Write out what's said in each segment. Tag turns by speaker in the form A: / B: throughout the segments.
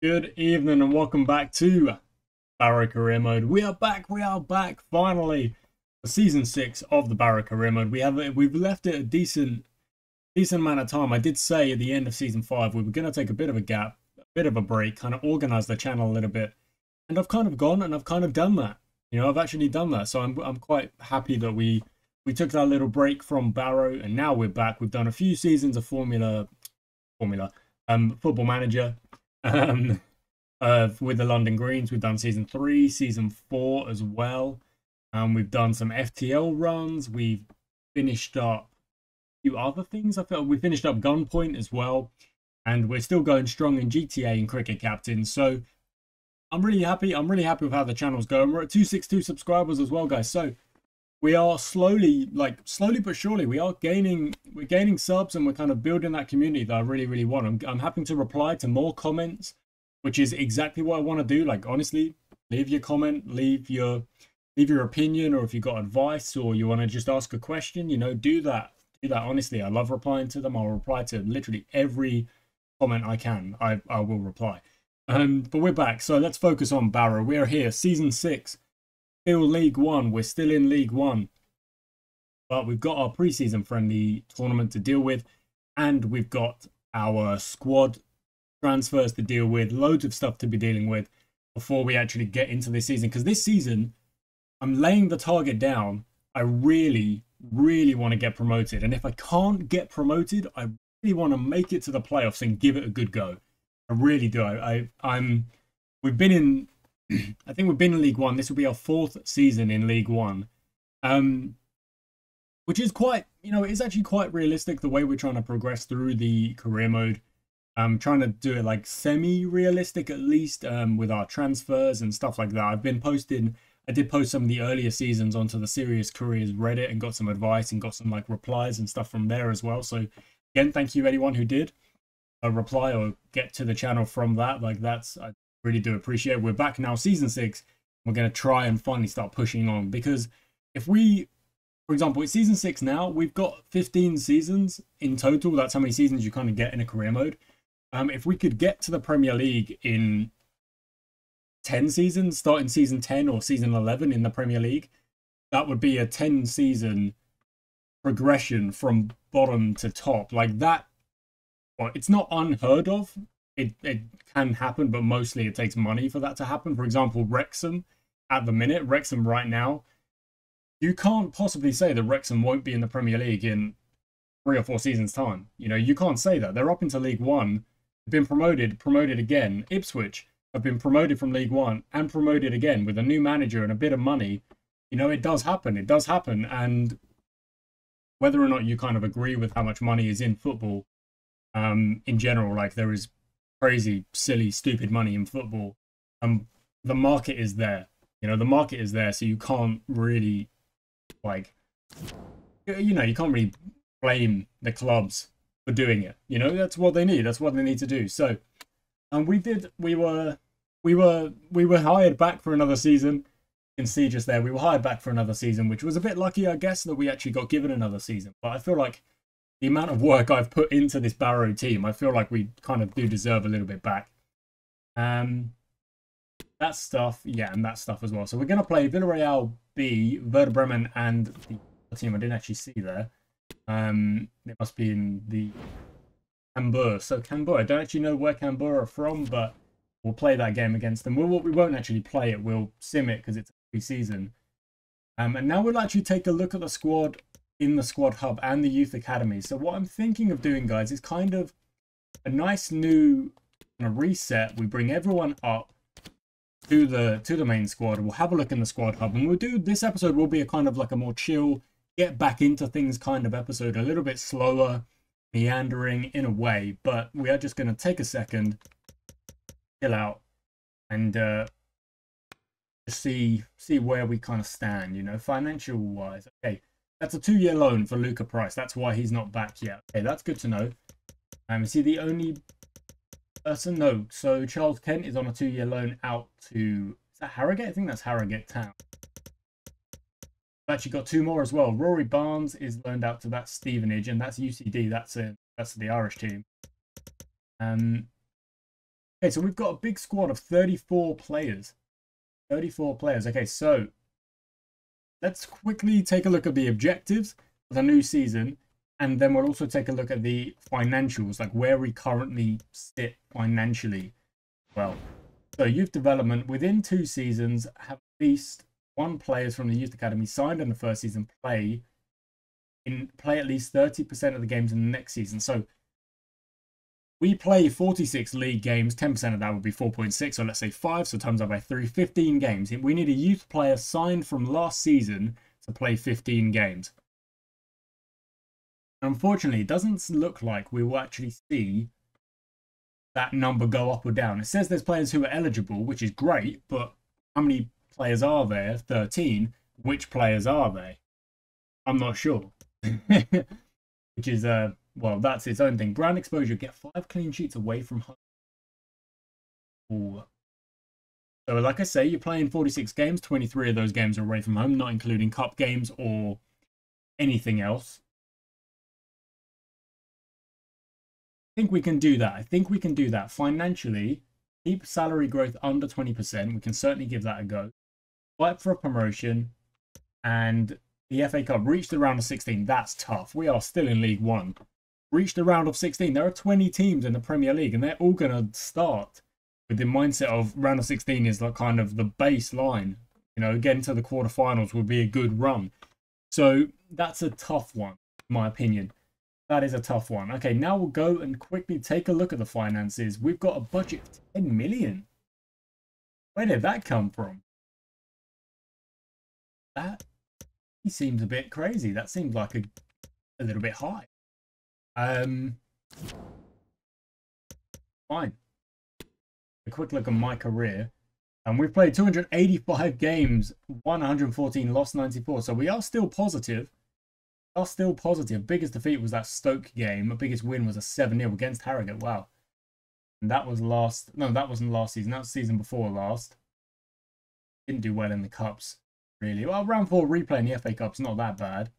A: Good evening and welcome back to Barrow Career Mode. We are back finally for season 6 of the Barrow Career Mode. We've left it a decent amount of time. I did say at the end of season 5 we were going to take a bit of a gap, a bit of a break, kind of organize the channel a little bit. And I've kind of gone and I've kind of done that. You know, I've actually done that. So I'm quite happy that we took that little break from Barrow and now we're back. We've done a few seasons of Football Manager. With the London Greens, we've done season 3, season 4 as well. We've done some FTL runs. We've finished up a few other things. I felt we finished up Gunpoint as well, and we're still going strong in GTA and Cricket Captain. So I'm really happy. I'm really happy with how the channel's going. We're at 262 subscribers as well, guys. So we are slowly but surely, we're gaining subs, and we're kind of building that community that I really want. I'm having to reply to more comments, which is exactly what I want to do. Like, honestly, leave your comment, leave your opinion, or if you got advice or you want to just ask a question, you know, do that. Honestly, I love replying to them. I'll reply to literally every comment I can. I will reply. But we're back, so let's focus on Barrow. We're here, season 6. Still League 1. We're still in League 1. But we've got our pre-season friendly tournament to deal with. And we've got our squad transfers to deal with. Loads of stuff to be dealing with before we actually get into this season. Because this season, I'm laying the target down. I really want to get promoted. And if I can't get promoted, I really want to make it to the playoffs and give it a good go. I really do. We've been in... I think we've been in League 1. This will be our 4th season in League 1. Which is quite, you know, it's actually quite realistic the way we're trying to progress through the career mode. I'm trying to do it like semi-realistic at least, with our transfers and stuff like that. I did post some of the earlier seasons onto the Serious Careers Reddit and got some advice and got some like replies and stuff from there as well. So again, thank you anyone who did reply or get to the channel from that. Like I really do appreciate it. We're back now, season 6. We're going to try and finally start pushing on, because if we, for example, it's season 6 now, we've got 15 seasons in total. That's how many seasons you kind of get in a career mode. If we could get to the Premier League in 10 seasons, starting season 10 or season 11 in the Premier League, that would be a 10-season progression from bottom to top. Like that, well, it's not unheard of. It can happen, but mostly it takes money for that to happen. For example, Wrexham, at the minute, Wrexham right now, you can't possibly say that Wrexham won't be in the Premier League in 3 or 4 seasons' time. You know, you can't say that. They're up into League 1, been promoted again. Ipswich have been promoted from League 1 and promoted again with a new manager and a bit of money. You know, it does happen. It does happen. And whether or not you kind of agree with how much money is in football, in general, like there is crazy, silly, stupid money in football. The market is there. You know, the market is there, so you can't really, like, you know, you can't really blame the clubs for doing it. You know, that's what they need. That's what they need to do. So, and we were hired back for another season. You can see just there, we were hired back for another season, which was a bit lucky, I guess, that we actually got given another season. But I feel like the amount of work I've put into this Barrow team, I feel like we kind of do deserve a little bit back. That stuff, yeah, and that stuff as well. So we're going to play Villarreal B, Werder Bremen, and the team I didn't actually see there. It must be in the Cambuur. So Cambuur, I don't actually know where Cambuur are from, but we'll play that game against them. We won't actually play it. We'll sim it because it's a pre-season. And now we'll actually take a look at the squad in the squad hub and the youth academy. So what I'm thinking of doing, guys, is kind of a nice new kind of reset. We bring everyone up to the main squad. We'll have a look in the squad hub, and we'll do this episode will be a kind of like a more chill, get back into things kind of episode, a little bit slower, meandering in a way, but we are just going to take a second, chill out, and just see where we kind of stand, you know, financial wise. Okay, that's a 2-year loan for Luca Price. That's why he's not back yet. Okay, that's good to know. Is he the only person? No. So Charles Kent is on a 2-year loan out to, is that Harrogate? I think that's Harrogate Town. I've actually got 2 more as well. Rory Barnes is loaned out to that Stevenage, and that's UCD. That's the Irish team. Okay, so we've got a big squad of 34 players. 34 players. Okay, so let's quickly take a look at the objectives for the new season. And then we'll also take a look at the financials, like where we currently sit financially. Well, so youth development, within 2 seasons, have at least 1 players from the youth academy signed in the first season play at least 30% of the games in the next season. So we play 46 league games, 10% of that would be 4.6, so let's say 5, so times that by 3, 15 games. We need a youth player signed from last season to play 15 games. Unfortunately, it doesn't look like we will actually see that number go up or down. It says there's players who are eligible, which is great, but how many players are there? 13. Which players are they? I'm not sure. Which is, well, that's its own thing. Brand exposure, get 5 clean sheets away from home. Ooh. So, like I say, you're playing 46 games. 23 of those games are away from home, not including cup games or anything else. I think we can do that. I think we can do that. Financially, keep salary growth under 20%. We can certainly give that a go. Fight for a promotion. And the FA Cup, reach the round of 16. That's tough. We are still in League One. Reach the round of 16. There are 20 teams in the Premier League, and they're all going to start with the mindset of round of 16 is like kind of the baseline. You know, getting to the quarterfinals would be a good run. So that's a tough one, in my opinion. That is a tough one. Okay, now we'll go and quickly take a look at the finances. We've got a budget of 10 million. Where did that come from? That seems a bit crazy. That seems like a little bit high. Fine. A quick look at my career. And we've played 285 games, won 114, lost 94. So we are still positive. Are still positive. Biggest defeat was that Stoke game. The biggest win was a 7-0 against Harrogate. Wow. And that was no, that wasn't last season. That was season before last. Didn't do well in the Cups, really. Well, round 4 replay in the FA Cup's not that bad.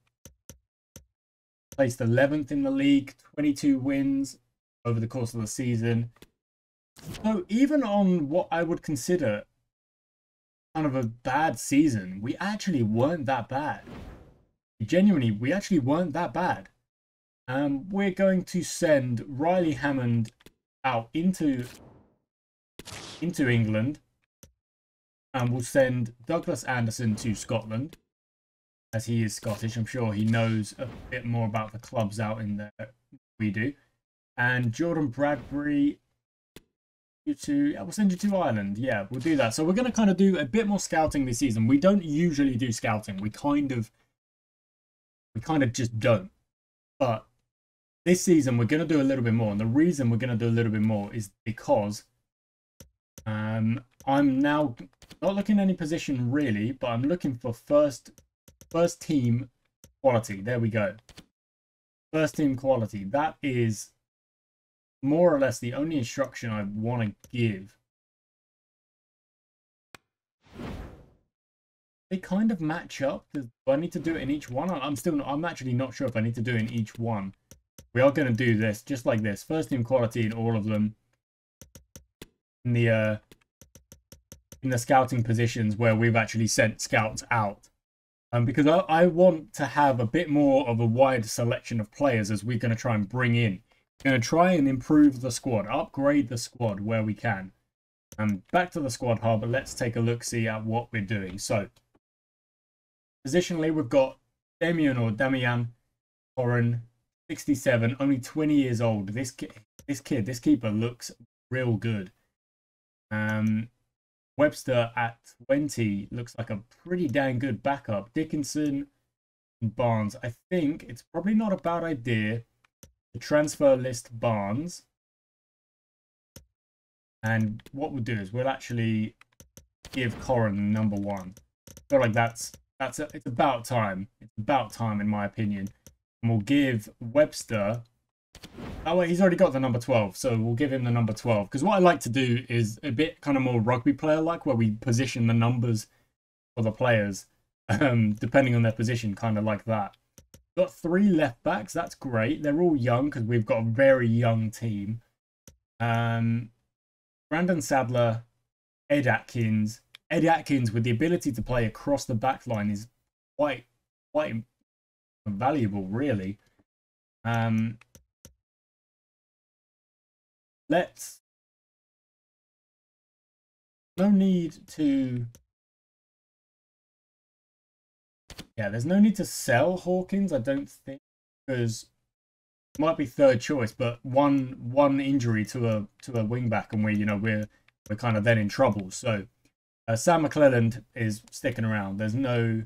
A: Placed 11th in the league, 22 wins over the course of the season. So even on what I would consider kind of a bad season, we actually weren't that bad. Genuinely, we actually weren't that bad. We're going to send Riley Hammond out into England. And we'll send Douglas Anderson to Scotland. As he is Scottish, I'm sure he knows a bit more about the clubs out in there than we do. And Jordan Bradbury, we'll send you to Ireland. Yeah, we'll do that. So we're going to kind of do a bit more scouting this season. We don't usually do scouting. We kind of just don't. But this season, we're going to do a little bit more. And the reason we're going to do a little bit more is because I'm now not looking at any position really, but I'm looking for first team quality. There we go. First team quality. That is more or less the only instruction I want to give. They kind of match up. Do I need to do it in each one? I'm actually not sure if I need to do it in each one. We are going to do this just like this. First team quality in all of them. In the scouting positions where we've actually sent scouts out. Because I want to have a bit more of a wide selection of players as we're going to try and bring in. We're going to try and improve the squad, upgrade the squad where we can. Back to the squad hub, let's take a look-see at what we're doing. So, positionally, we've got Damian Corrin, 67, only 20 years old. This keeper looks real good. Webster at 20 looks like a pretty dang good backup. Dickinson and Barnes. I think it's probably not a bad idea to transfer list Barnes. And what we'll do is we'll actually give Corrin number 1. I feel like it's about time. It's about time in my opinion. And we'll give Webster. Oh, wait, he's already got the number 12, so we'll give him the number 12. Because what I like to do is a bit kind of more rugby player-like, where we position the numbers for the players, depending on their position, kind of like that. Got 3 left-backs, that's great. They're all young, because we've got a very young team. Brandon Sadler, Ed Atkins. Ed Atkins with the ability to play across the back line is quite valuable, really. Let's no need to there's no need to sell Hawkins, I don't think, because it might be third choice, but one injury to a wing back and we're kind of then in trouble. So Sam McClelland is sticking around. There's no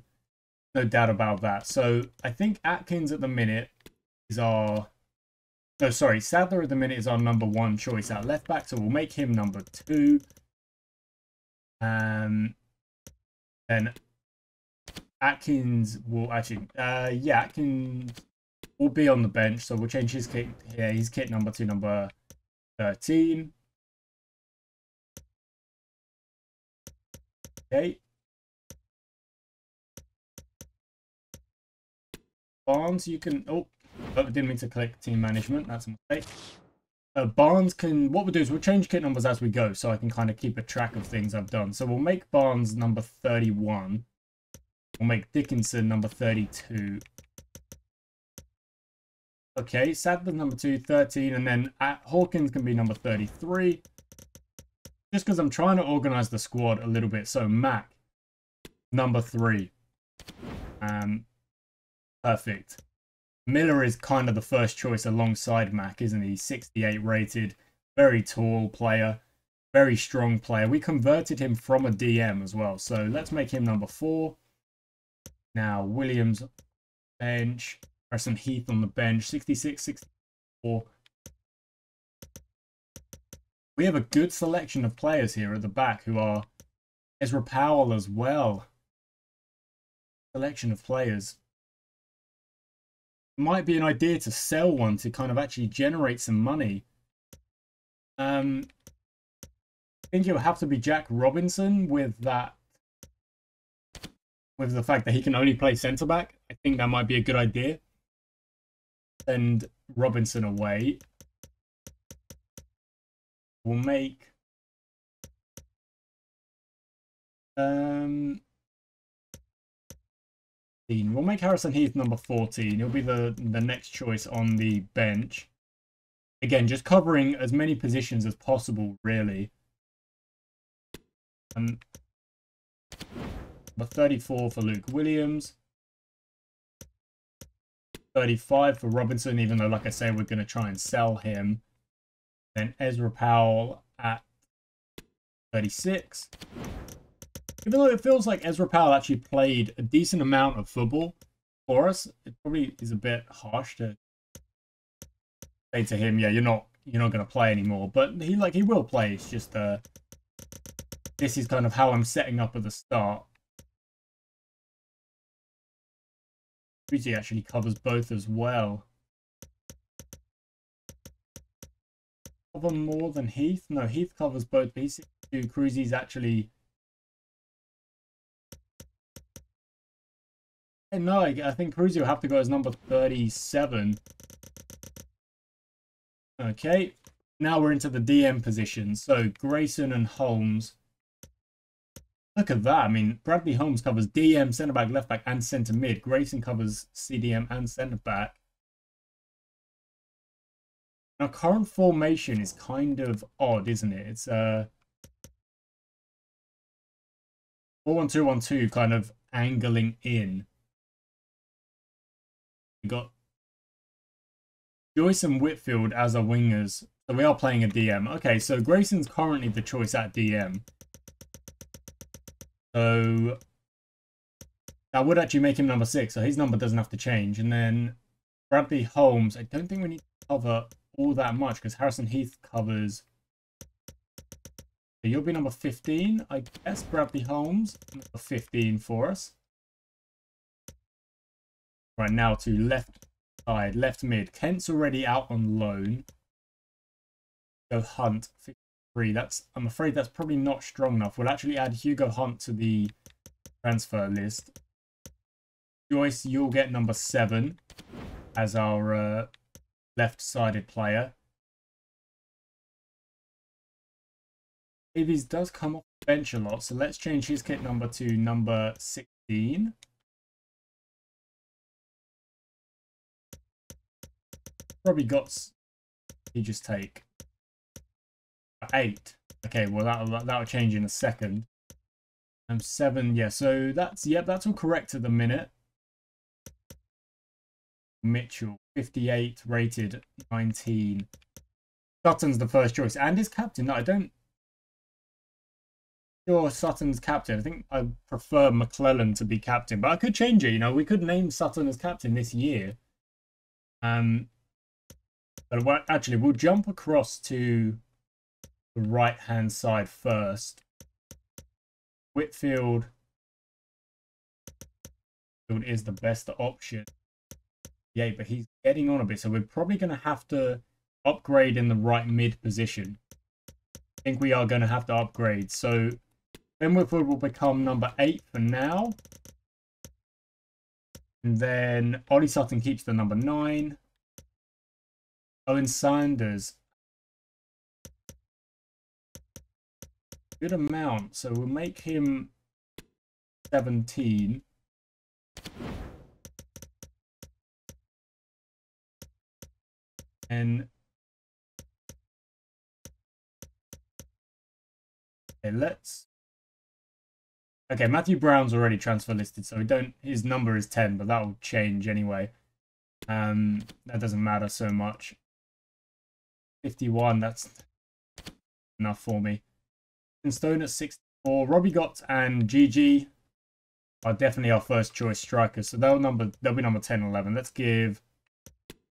A: doubt about that. So I think Atkins at the minute is our Sadler at the minute is our number 1 choice at left back, so we'll make him number 2. Then Atkins will actually Atkins will be on the bench, so we'll change his kit here. His kit number to number 13. Okay. Barnes, you can I didn't mean to click team management, that's a mistake. Barnes can, what we'll do is we'll change kit numbers as we go, so I can kind of keep a track of things I've done. So we'll make Barnes number 31. We'll make Dickinson number 32. Okay, Sadler's number 2, 13, and then Hawkins can be number 33. Just because I'm trying to organize the squad a little bit. So Mac, number 3. Perfect. Miller is kind of the first choice alongside Mac, isn't he? 68 rated, very tall player, very strong player. We converted him from a DM as well, so let's make him number 4. Now, Williams, bench. Preston Heath on the bench, 66, 64. We have a good selection of players here at the back who are Ezra Powell as well. Selection of players. Might be an idea to sell one to kind of actually generate some money. I think it would have to be Jack Robinson with that. With the fact that he can only play centre back. I think that might be a good idea. Send Robinson away. We'll make we'll make Harrison Heath number 14. He'll be the next choice on the bench. Again, just covering as many positions as possible, really. Number 34 for Luke Williams. 35 for Robinson, even though, like I say, we're going to try and sell him. Then Ezra Powell at 36. Even though it feels like Ezra Powell actually played a decent amount of football for us, it probably is a bit harsh to say to him, yeah, you're not going to play anymore. But he will play. It's just this is kind of how I'm setting up at the start. He actually covers both as well. Cover more than Heath? No, Heath covers both. But he's 62. Cruzy's actually. No, I think Cruzy will have to go as number 37. Okay, now we're into the DM position. So Grayson and Holmes. Look at that. I mean, Bradley Holmes covers DM, centre back, left back, and centre mid. Grayson covers CDM and centre back. Our current formation is kind of odd, isn't it? It's 4-1-2-1-2 kind of angling in. We got Joyce and Whitfield as our wingers. So we are playing a DM. Okay, so Grayson's currently the choice at DM. So that would actually make him number 6. So his number doesn't have to change. And then Bradley Holmes, I don't think we need to cover all that much because Harrison Heath covers. So you'll be number 15, I guess. Bradley Holmes, number 15 for us. Right, now to left side, left mid. Kent's already out on loan. Go Hunt, 53. I'm afraid that's probably not strong enough. We'll actually add Hugo Hunt to the transfer list. Joyce, you'll get number 7 as our left-sided player. Davies does come off the bench a lot, so let's change his kit number to number 16. Probably got... He just take 8. Okay, well that'll change in a second. 7, yeah. So that's that's all correct at the minute. Mitchell, 58, rated 19. Sutton's the first choice and is captain. No, I don't. Sure, Sutton's captain. I think I prefer McClellan to be captain, but I could change it. You know, we could name Sutton as captain this year. But actually, we'll jump across to the right-hand side first. Whitfield is the best option. Yeah, but he's getting on a bit, so we're probably going to have to upgrade in the right mid position. I think we are going to have to upgrade. So Ben Whitfield will become number 8 for now. And then Ollie Sutton keeps the number 9. Owen Sanders. Good amount. So we'll make him 17. And okay, okay, Matthew Brown's already transfer listed, so we don't. His number is 10, but that will change anyway. That doesn't matter so much. 51, that's enough for me. And Stone at 64. Robbie Gott and GG are definitely our first choice strikers, so they'll be number 10 and 11. Let's give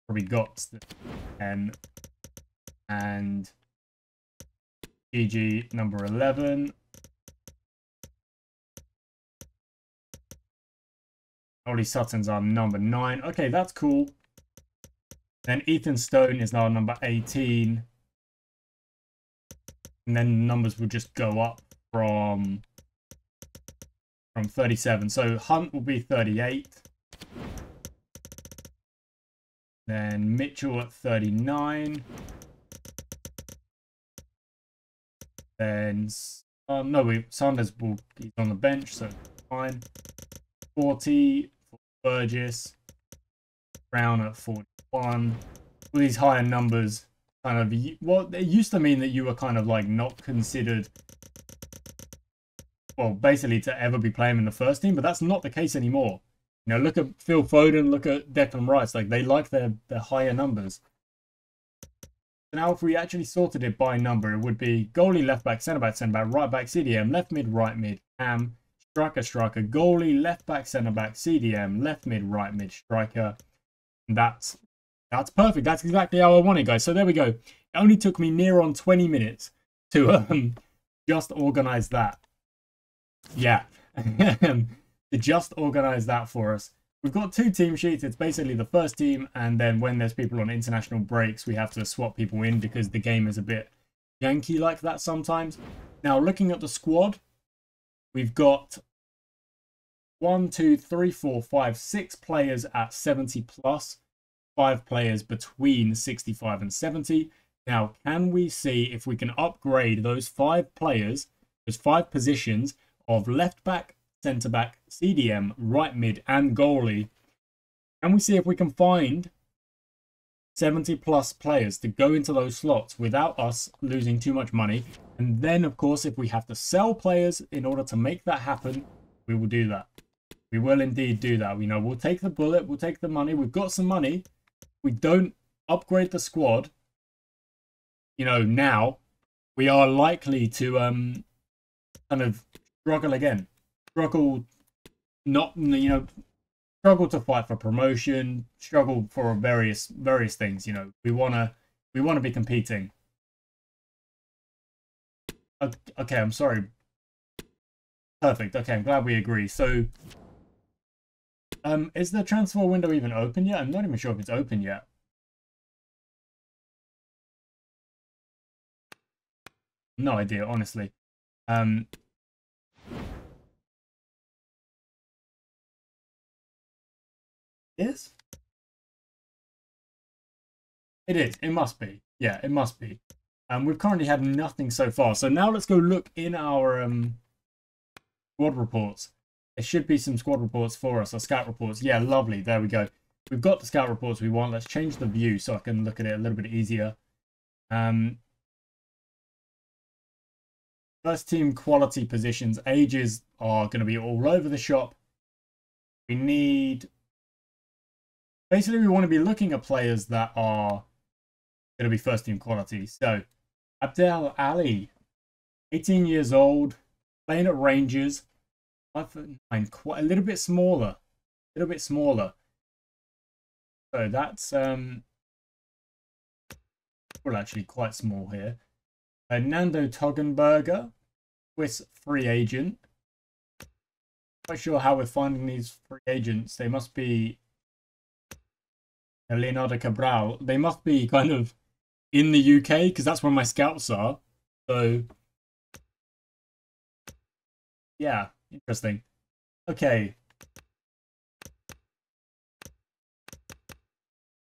A: Robbie Gott the 10 and GG number 11. Ollie Sutton's our number 9. Okay, that's cool. Then Ethan Stone is now number 18. And then numbers will just go up from 37. So Hunt will be 38. Then Mitchell at 39. Then no, Sanders he's on the bench, so fine. 40 for Burgess. Brown at 41. All these higher numbers kind of, well, it used to mean that you were kind of like not considered, well, basically to ever be playing in the first team, but that's not the case anymore. You know, look at Phil Foden, look at Declan Rice, like they like their higher numbers. Now, if we actually sorted it by number, it would be goalie, left back, centre back, right back, CDM, left mid, cam, striker, goalie, left back, centre back, CDM, left mid, striker. And that's perfect. That's exactly how I want it, guys. So there we go. It only took me near on 20 minutes to just organize that. Yeah, to just organize that for us. We've got 2 team sheets. It's basically the first team, and then when there's people on international breaks, we have to swap people in because the game is a bit janky like that sometimes. Now, looking at the squad, we've got 1, 2, 3, 4, 5, 6 players at 70 plus, 5 players between 65 and 70. Now, can we see if we can upgrade those 5 players, those 5 positions of left back, centre back, CDM, right mid, and goalie? Can we see if we can find 70 plus players to go into those slots without us losing too much money? And then, of course, if we have to sell players in order to make that happen, we will do that. We will indeed do that. You know, we'll take the bullet, we'll take the money. We've got some money. We don't upgrade the squad, you know, now we are likely to kind of struggle again. Struggle to fight for promotion, struggle for various things, you know. We wanna be competing. Okay, I'm sorry. Perfect. Okay, I'm glad we agree. So is the transfer window even open yet? I'm not even sure if it's open yet. No idea, honestly. Is? It is. It must be. Yeah, it must be. And we've currently had nothing so far. So now let's go look in our squad reports. There should be some squad reports for us, or scout reports. Yeah, lovely. There we go. We've got the scout reports we want. Let's change the view so I can look at it a little bit easier. First team quality positions. Ages are going to be all over the shop. We need... Basically, we want to be looking at players that are going to be first team quality. So, Abdel Ali, 18 years old, playing at Rangers, 5'9", quite a little bit smaller. A little bit smaller. So that's well, actually quite small here. Nando Toggenberger, Swiss free agent. Not sure how we're finding these free agents. They must be Leonardo Cabral. They must be kind of in the UK because that's where my scouts are. So yeah, interesting. Okay.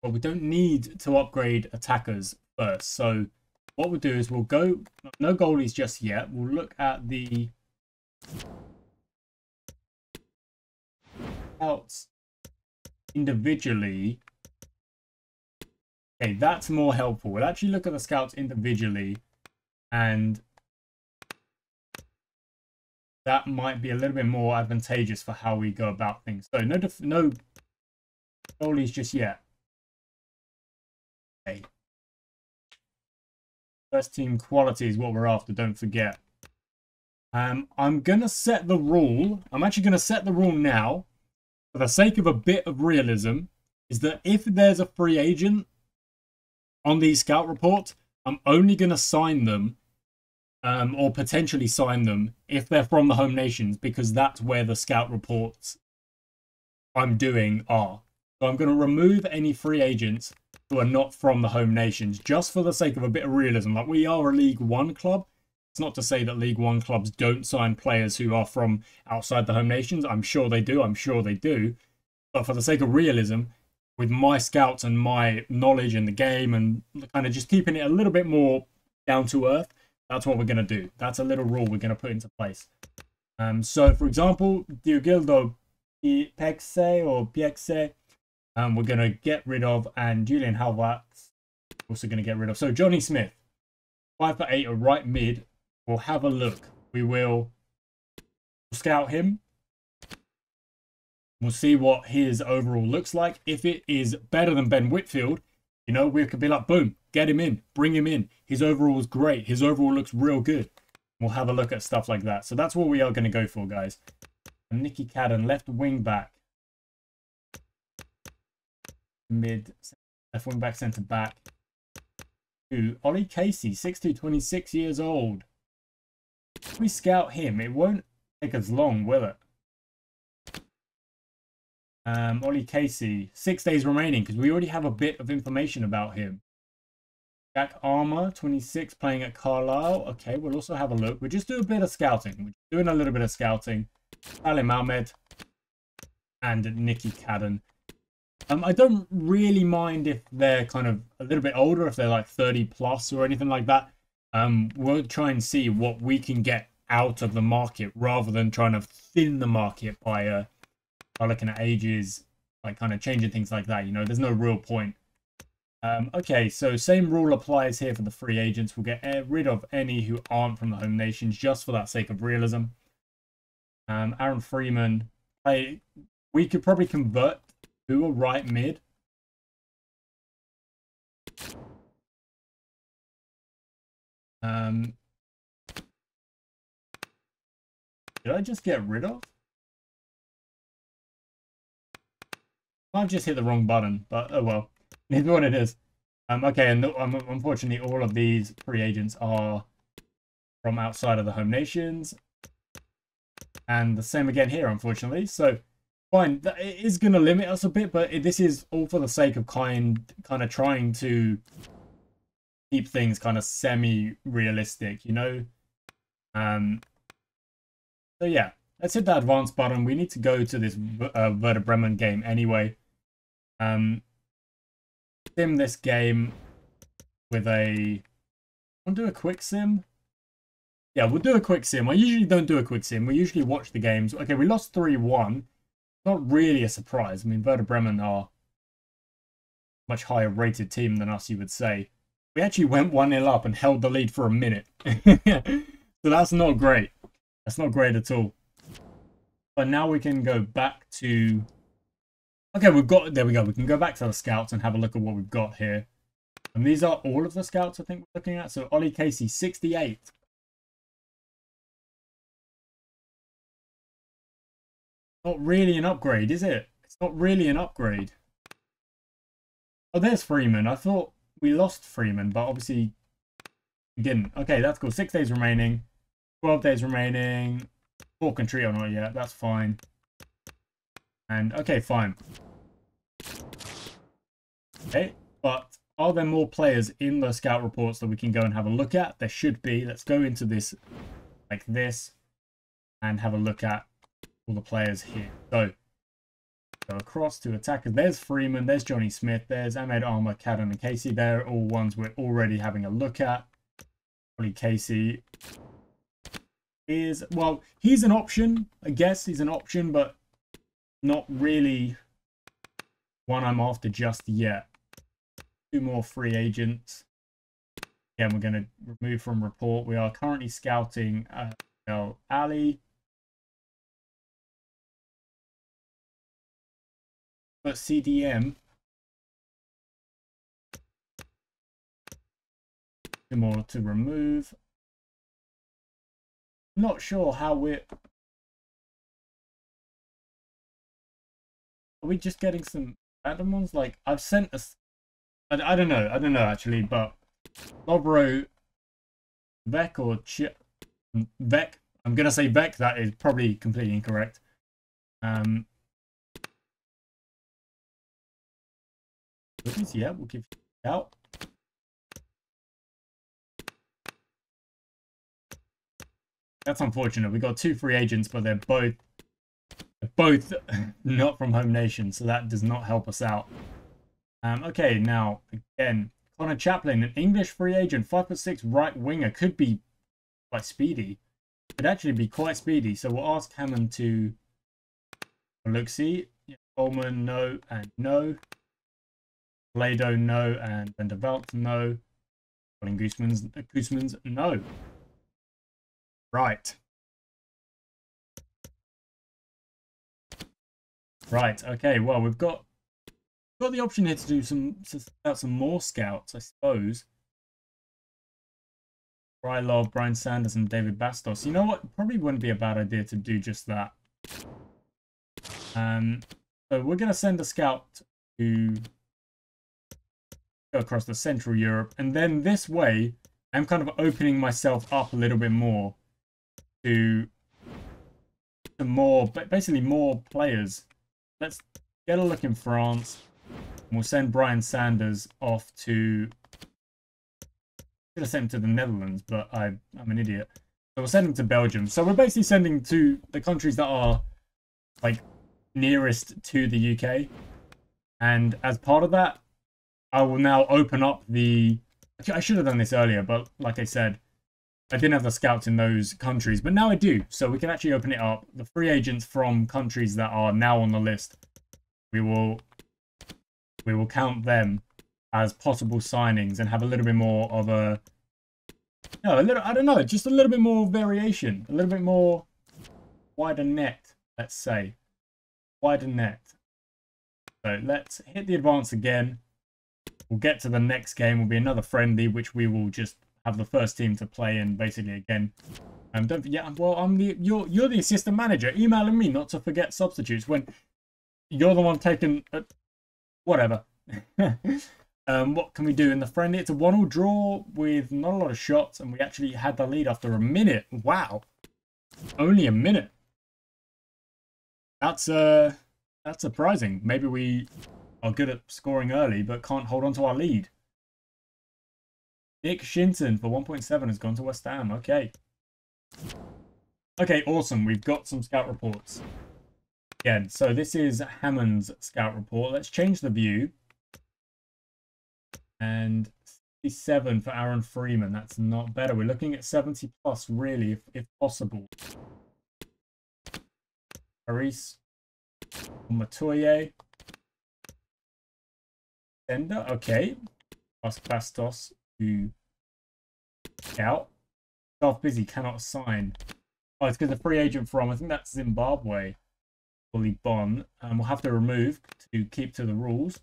A: Well, we don't need to upgrade attackers first. So what we'll do is we'll go, no goalies just yet. We'll look at the scouts individually. Okay, that's more helpful. We'll actually look at the scouts individually, and that might be a little bit more advantageous for how we go about things. So no goalies just yet. Okay. First team quality is what we're after, don't forget. I'm going to set the rule. I'm actually going to set the rule now, for the sake of a bit of realism, is that if there's a free agent on these scout reports, I'm only going to sign them, or potentially sign them, if they're from the home nations, because that's where the scout reports I'm doing are. So I'm going to remove any free agents who are not from the home nations, just for the sake of a bit of realism. Like, we are a League One club. It's not to say that League One clubs don't sign players who are from outside the home nations. I'm sure they do. I'm sure they do. But for the sake of realism, with my scouts and my knowledge in the game and kind of just keeping it a little bit more down to earth, that's what we're going to do. That's a little rule we're going to put into place. So, for example, Diogildo Piekse or Piekse, we're going to get rid of, and Julian Halvat's also going to get rid of. So, Johnny Smith, 5'8", a right mid. We'll have a look. We will scout him. We'll see what his overall looks like. If it is better than Ben Whitfield, you know, we could be like, boom, get him in, bring him in. His overall is great. His overall looks real good. We'll have a look at stuff like that. So that's what we are going to go for, guys. And Nicky Cadden, left wing back. Mid, left wing back, centre back. To Ollie Casey, 6'2", 26 years old. If we scout him, it won't take us long, will it? Ollie Casey, 6 days remaining, because we already have a bit of information about him. Jack Armour, 26, playing at Carlisle. Okay, we'll also have a look. We'll just do a bit of scouting. We're doing a little bit of scouting. Salim Ahmed and Nicky Cadden. I don't really mind if they're kind of a little bit older, if they're like 30 plus or anything like that. We'll try and see what we can get out of the market rather than trying to thin the market by looking at ages, like kind of changing things like that. You know, there's no real point. Okay, so same rule applies here for the free agents. We'll get rid of any who aren't from the home nations just for that sake of realism. Aaron Freeman, we could probably convert to a right mid. Did I just get rid of? I've just hit the wrong button, but oh well. It's what it is. Okay, and unfortunately all of these free agents are from outside of the home nations. And the same again here, unfortunately. So, fine, it is going to limit us a bit, but this is all for the sake of kind of trying to keep things kind of semi-realistic, you know? So yeah, let's hit that advanced button. We need to go to this Werder Bremen game anyway. Sim this game with a I'll do a quick sim. Yeah, we'll do a quick sim. I usually don't do a quick sim. We usually watch the games. Okay, we lost 3-1. Not really a surprise. I mean, Werder Bremen are a much higher rated team than us, you would say. We actually went 1-0 up and held the lead for a minute. So that's not great. That's not great at all. But now we can go back to... Okay, there we go. We can go back to the scouts and have a look at what we've got here. And these are all of the scouts I think we're looking at. So Ollie Casey, 68. Not really an upgrade, is it? It's not really an upgrade. Oh, there's Freeman. I thought we lost Freeman, but obviously we didn't. Okay, that's cool. 6 days remaining. 12 days remaining. Pork and Trio not yet. That's fine. And, okay, fine. Okay, but are there more players in the scout reports that we can go and have a look at? There should be. Let's go into this like this and have a look at all the players here. So, go across to attackers. There's Freeman, there's Johnny Smith, there's Ahmed Armour, Cadden and Casey. They're all ones we're already having a look at. Probably Casey is, well, he's an option. I guess he's an option, but not really one I'm after just yet. 2 more free agents. Again, we're going to remove from report. We are currently scouting Ali. But CDM. 2 more to remove. Not sure how we're... Are we just getting some random ones? Like, I've sent us... I don't know. I don't know, actually, but... Barrow Vec or Vec. I'm going to say Vec. That is probably completely incorrect. Yeah, we'll give it out. That's unfortunate. We got 2 free agents, but they're both not from home nation, so that does not help us out. Okay, now again, Connor Chaplin, an English free agent, 5'6" right winger, could be quite speedy. Could actually be quite speedy. So we'll ask Hammond to look. See, Coleman, no, and no. Lado, no, and Van der Velt, no. Colin Gooseman's, no. Right. Right, okay, well, we've got the option here to do some more scouts, I suppose. Brylov, Brian Sanders, and David Bastos. You know what? Probably wouldn't be a bad idea to do just that. So we're going to send a scout to go across to Central Europe, and then this way, I'm kind of opening myself up a little bit more to basically more players. Let's get a look in France. We'll send Brian Sanders off to... I should have sent him to the Netherlands, but I'm an idiot. So we'll send him to Belgium. So we're basically sending to the countries that are like nearest to the UK. And as part of that, I will now open up the... I should have done this earlier, but like I said, I didn't have the scouts in those countries, but now I do. So we can actually open it up. The free agents from countries that are now on the list, we will count them as possible signings and have a little bit more of a... No, I don't know, just a little bit more variation. A little bit more wider net, let's say. Wider net. So let's hit the advance again. We'll get to the next game. Will be another friendly, which we will just have the first team to play in. Basically, again, don't forget. Well, you're the assistant manager, emailing me not to forget substitutes when you're the one taking whatever. What can we do in the friendly? It's a 1-1 draw with not a lot of shots, and we actually had the lead after a minute. Wow, only a minute. That's surprising. Maybe we are good at scoring early, but can't hold on to our lead. Nick Shinton for 1.7 has gone to West Ham. Okay. Okay, awesome. We've got some scout reports. Again, so this is Hammond's scout report. Let's change the view. And 67 for Aaron Freeman. That's not better. We're looking at 70 plus, really, if possible. Paris, Matoye, Sender. Okay. Ask Bastos to scout. Staff busy, cannot assign. Oh, it's because the free agent from, I think that's Zimbabwe. Fully Bon. We'll have to remove to keep to the rules.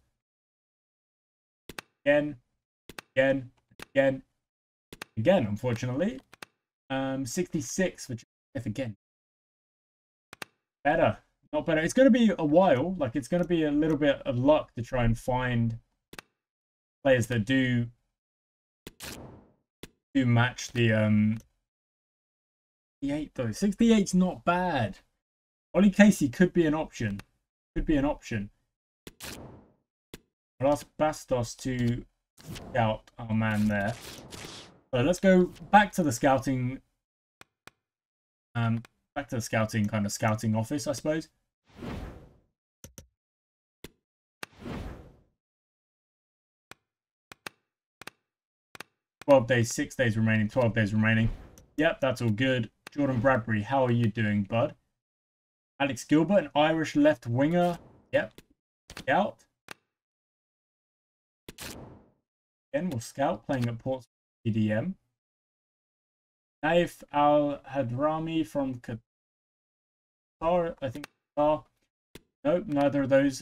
A: Again, unfortunately. 66 for Smith again. Better. Not better. It's going to be a while. Like, it's going to be a little bit of luck to try and find players that do match the 68 though. 68's not bad. Ollie Casey could be an option. I'll ask Bastos to scout our man there. So let's go back to the scouting. Back to the scouting office, I suppose. $12 days, 6 days remaining, 12 days remaining. Yep, that's all good. Jordan Bradbury, how are you doing, bud? Alex Gilbert, an Irish left winger. Yep. Scout. Again, we'll scout, playing at Portsmouth PDM. Naif Al-Hadrami from Qatar, I think. Nope, neither of those.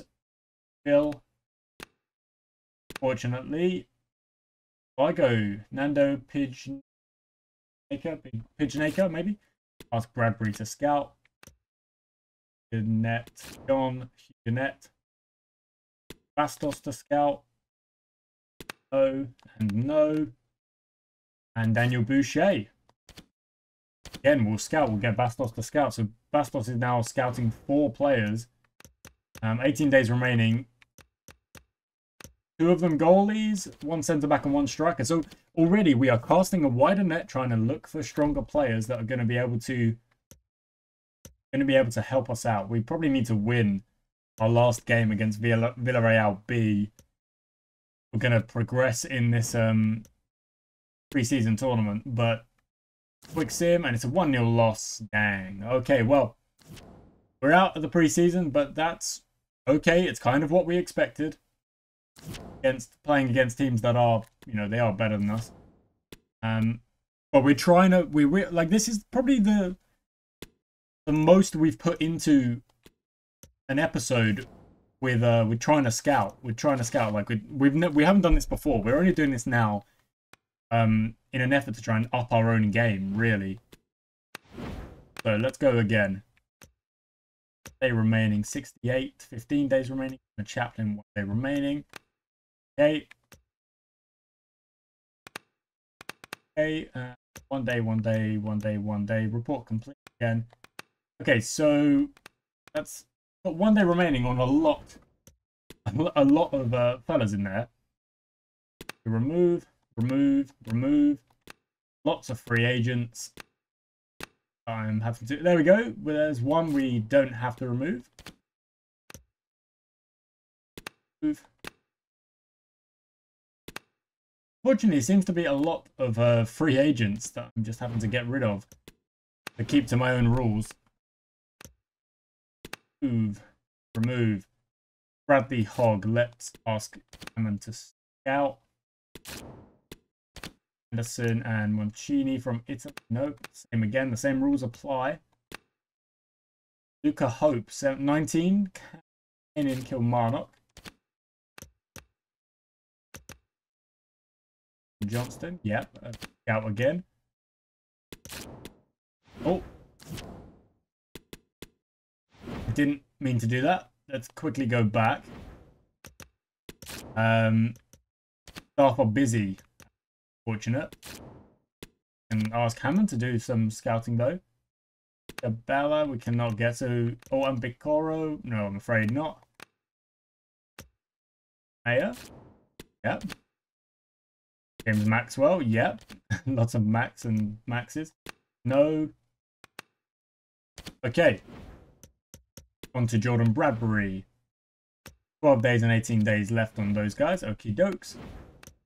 A: Bill. Fortunately. Vigo, Nando Pigeonacre, maybe. Ask Bradbury to scout. Huguenet, John Huguenet. Bastos to scout. No, and no. And Daniel Boucher. Again, we'll scout. We'll get Bastos to scout. So Bastos is now scouting 4 players. 18 days remaining. 2 of them goalies, 1 centre back and 1 striker. So already we are casting a wider net, trying to look for stronger players that are going to be able to help us out. We probably need to win our last game against Villarreal B. We're going to progress in this pre-season tournament, but quick sim, and it's a 1-0 loss. Dang. Okay, well, we're out of the pre-season, but that's okay. It's kind of what we expected. Playing against teams that are, they are better than us. But we're trying to, like, this is probably the most we've put into an episode with we're trying to scout. Like, we haven't done this before. We're only doing this now in an effort to try and up our own game, really. So let's go again. Day remaining, 68, 15 days remaining. The chaplain, 1 day remaining. Okay. Okay. 1 day, 1 day, 1 day, 1 day. Report complete again. Okay, so that's got 1 day remaining on a lot of fellas in there. Remove. Lots of free agents. I'm having to. There we go. There's one we don't have to remove. Move. Fortunately, it seems to be a lot of free agents that I'm just having to get rid of to keep to my own rules. Remove. Bradley Hogg. Let's ask Hammond to scout. Anderson and Moncini from Italy. Nope. Same again. The same rules apply. Luca Hope. 19. In Kilmarnock. Johnston. Yep. Scout again. Oh. Didn't mean to do that. Let's quickly go back. Staff are busy. Fortunate. And ask Hammond to do some scouting though. Bella, we cannot get to. Oh, and Bicoro. No, I'm afraid not. Mayer. Yep. James Maxwell. Yep. Lots of Max and Maxes. No. Okay. On to Jordan Bradbury. 12 days and 18 days left on those guys. Okie dokes.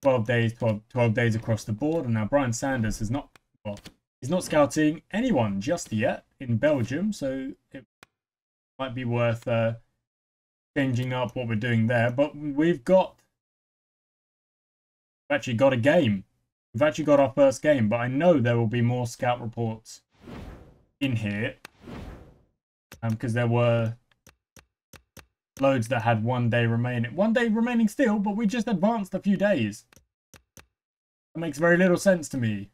A: 12 days, 12 days across the board. And now Brian Sanders is not, well, he's not scouting anyone just yet in Belgium. So it might be worth changing up what we're doing there. But we've actually got a game. We've actually got our first game. But I know there will be more scout reports in here. Because there were loads that had 1 day remaining. 1 day remaining still, but we just advanced a few days. That makes very little sense to me.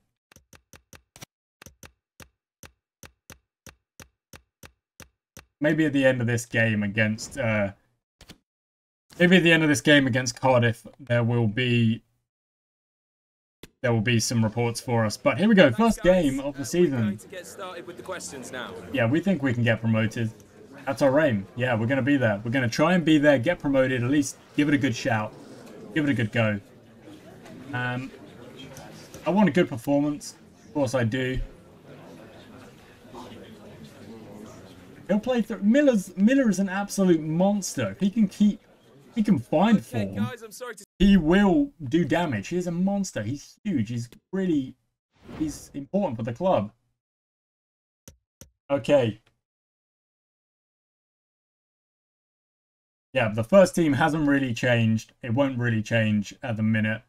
A: Maybe at the end of this game against Cardiff, there will be some reports for us. But here we go, first game of the season.
B: We're going to get started with the questions now.
A: Yeah, we think we can get promoted. That's our aim. Yeah, we're going to be there. We're going to try and be there, get promoted, at least give it a good shout. Give it a good go. I want a good performance. Of course I do. He'll play through. Miller is an absolute monster. If he can find form,
B: guys, I'm sorry to...
A: he will do damage. He's a monster. He's huge. He's important for the club. Okay. Yeah, the first team hasn't really changed. It won't really change at the minute.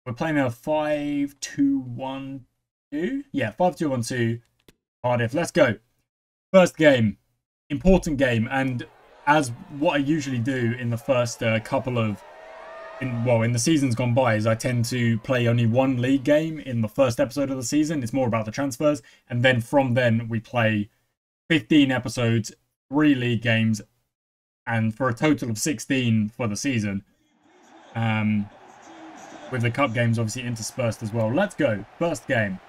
A: We're playing a 5-2-1-2. Yeah, 5-2-1-2. Cardiff. Let's go. First game. Important game. And as what I usually do in the first couple of... in the season's gone by, is I tend to play only one league game in the first episode of the season. It's more about the transfers. And then from then, we play 15 episodes, 3 league games, and for a total of 16 for the season. With the cup games obviously interspersed as well. Let's go. First game.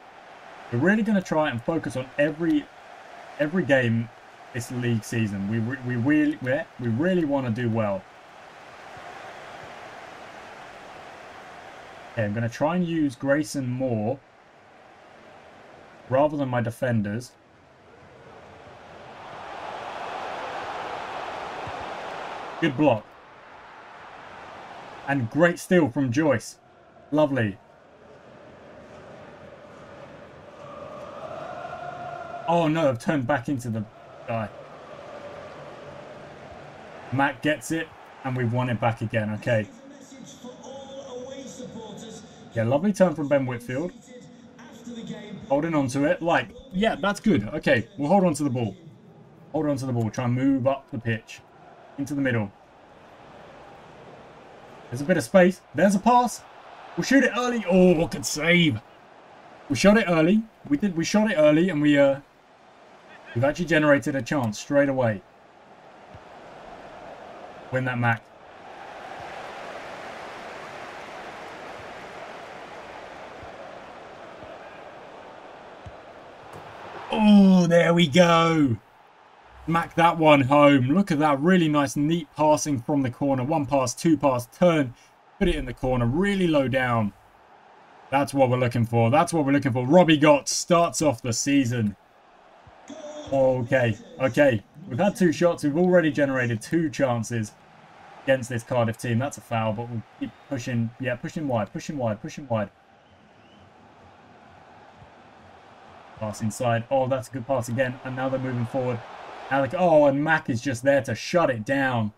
A: We're really going to try and focus on every game this league season. We really want to do well. Okay, I'm going to try and use Grayson more rather than my defenders. Good block. And great steal from Joyce. Lovely. Oh no, I've turned back into the guy. Matt gets it, and we've won it back again. Okay. Yeah, lovely turn from Ben Whitfield. Holding on to it. Yeah, that's good. Okay, we'll hold on to the ball. Hold on to the ball. Try and move up the pitch. Into the middle. There's a bit of space. There's a pass. We'll shoot it early. Oh, what good save. We shot it early. We shot it early, and we've actually generated a chance straight away. Win that Mac. Oh, there we go. Smack that one home. Look at that. Really nice, neat passing from the corner. 1 pass, 2 pass, turn. Put it in the corner. Really low down. That's what we're looking for. That's what we're looking for. Robbie Gott starts off the season. Okay. Okay. We've had 2 shots. We've already generated 2 chances against this Cardiff team. That's a foul, but we'll keep pushing. Yeah, pushing wide. Pushing wide. Pushing wide. Pass inside. Oh, that's a good pass again. And now they're moving forward. Oh, and Mac is just there to shut it down.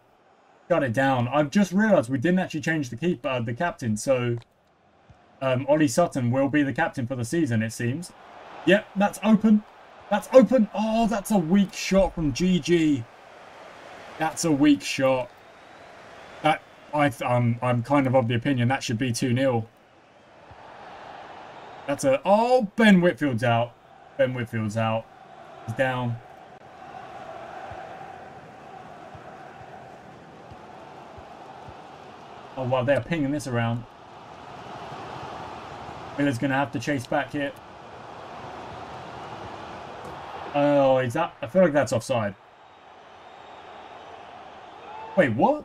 A: Shut it down. I've just realised we didn't actually change the captain. So, Ollie Sutton will be the captain for the season, it seems. Yep, that's open. That's open. Oh, that's a weak shot from GG. That's a weak shot. I'm kind of the opinion that should be 2-0. That's a... Oh, Ben Whitfield's out. Ben Whitfield's out. He's down. Oh, wow, they're pinging this around. Miller's going to have to chase back here. Oh, is that... I feel like that's offside. Wait, what?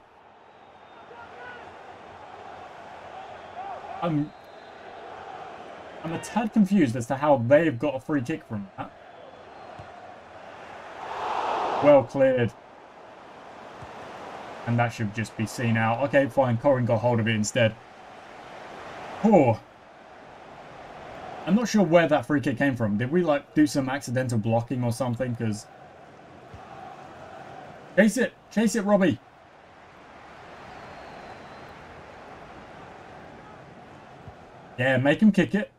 A: I'm a tad confused as to how they've got a free kick from that. Well cleared. And that should just be seen out. Okay, fine. Corrin got hold of it instead. Oh, I'm not sure where that free kick came from. Did we like do some accidental blocking or something? Because chase it, Robbie. Yeah, make him kick it.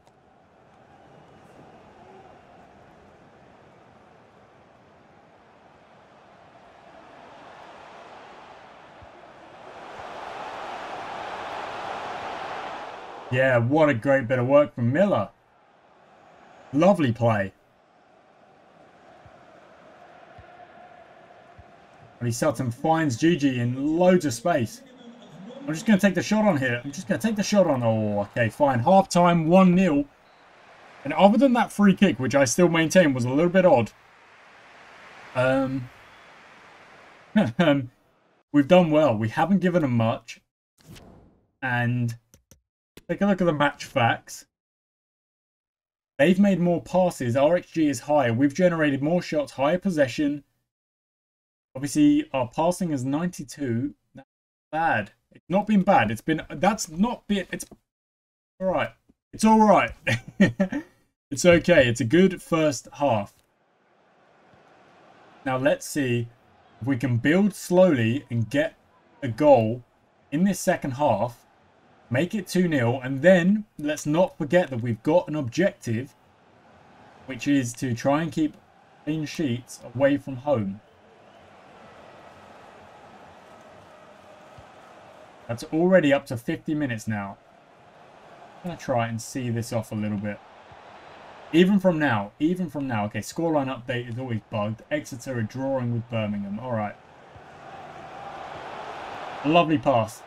A: Yeah, what a great bit of work from Miller. Lovely play. And Sutton finds Gigi in loads of space. I'm just going to take the shot on here. I'm just going to take the shot on. Oh, okay, fine. Half time, 1-0. And other than that free kick, which I still maintain was a little bit odd, we've done well. We haven't given them much. And take a look at the match facts. They've made more passes. Our XG is higher. We've generated more shots, higher possession. Obviously, our passing is 92. That's bad. It's not been bad. It's been... That's not been... It's alright. It's alright. It's okay. It's a good first half. Now, let's see if we can build slowly and get a goal in this second half. Make it 2-0. And then, let's not forget that we've got an objective, which is to try and keep clean sheets away from home. That's already up to 50 minutes now. I'm going to try and see this off a little bit. Even from now. Okay, scoreline update is always bugged. Exeter are drawing with Birmingham. All right. A lovely pass.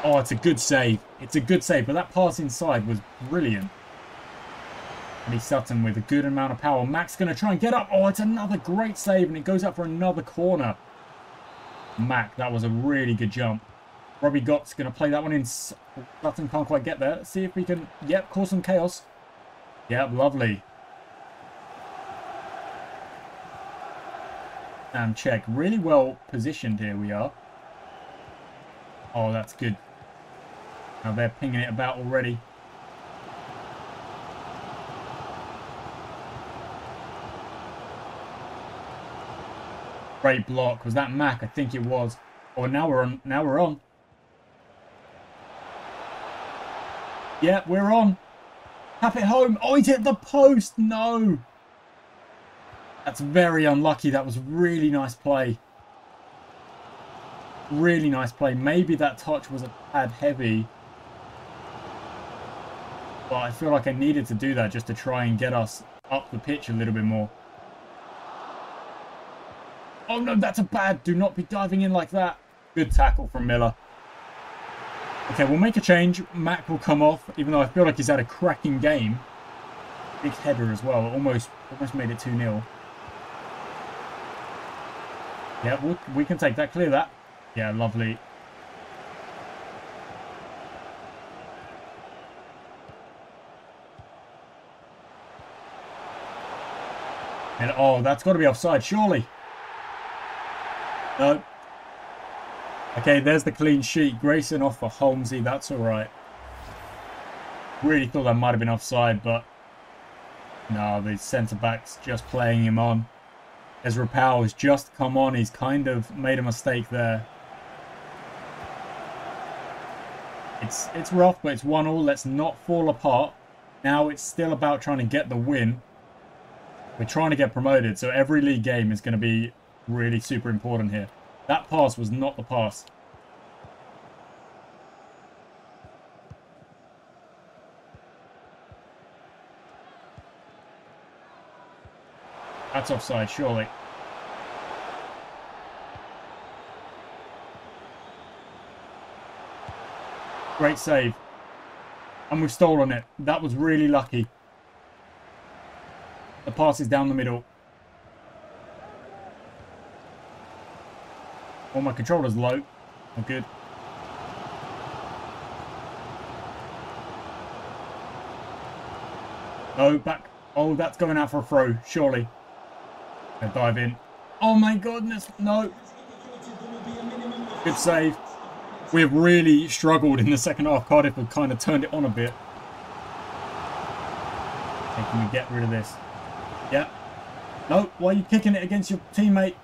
A: Oh, it's a good save. It's a good save, but that pass inside was brilliant. And Sutton with a good amount of power. Mac's going to try and get up. Oh, it's another great save, and it goes up for another corner. Mac, that was a really good jump. Robbie Gott's going to play that one in. Sutton can't quite get there. Let's see if we can, yep, cause some chaos. Yep, lovely. And check. Really well positioned here we are. Oh, that's good. Now they're pinging it about already. Great block. Was that Mac? I think it was. Oh, now we're on. Now we're on. Yeah, we're on. Tap it home. Oh, he's hit the post. No. That's very unlucky. That was really nice play. Really nice play. Maybe that touch was a tad heavy. But I feel like I needed to do that just to try and get us up the pitch a little bit more. Oh no, that's a bad. Do not be diving in like that. Good tackle from Miller. Okay, we'll make a change. Mac will come off, even though I feel like he's had a cracking game. Big header as well. Almost made it 2-0. Yeah, we can take that. Clear that. Yeah, lovely. And oh, that's got to be offside, surely. No. Okay, there's the clean sheet. Grayson off for Holmesy. That's all right. Really thought that might have been offside, but no, the centre-back's just playing him on. Ezra Powell has just come on. He's kind of made a mistake there. It's rough, but it's 1-1. Let's not fall apart. Now it's still about trying to get the win. We're trying to get promoted, so every league game is going to be really super important here. That pass was not the pass. That's offside, surely. Great save. And we've stolen it. That was really lucky. The pass is down the middle. Oh, my controller's low. Oh, good. Oh, back. Oh, that's going out for a throw, surely. I'll dive in. Oh, my goodness. No. Good save. we've really struggled in the second half. Cardiff have kind of turned it on a bit. Okay, can we get rid of this? Yeah. No, why are you kicking it against your teammate?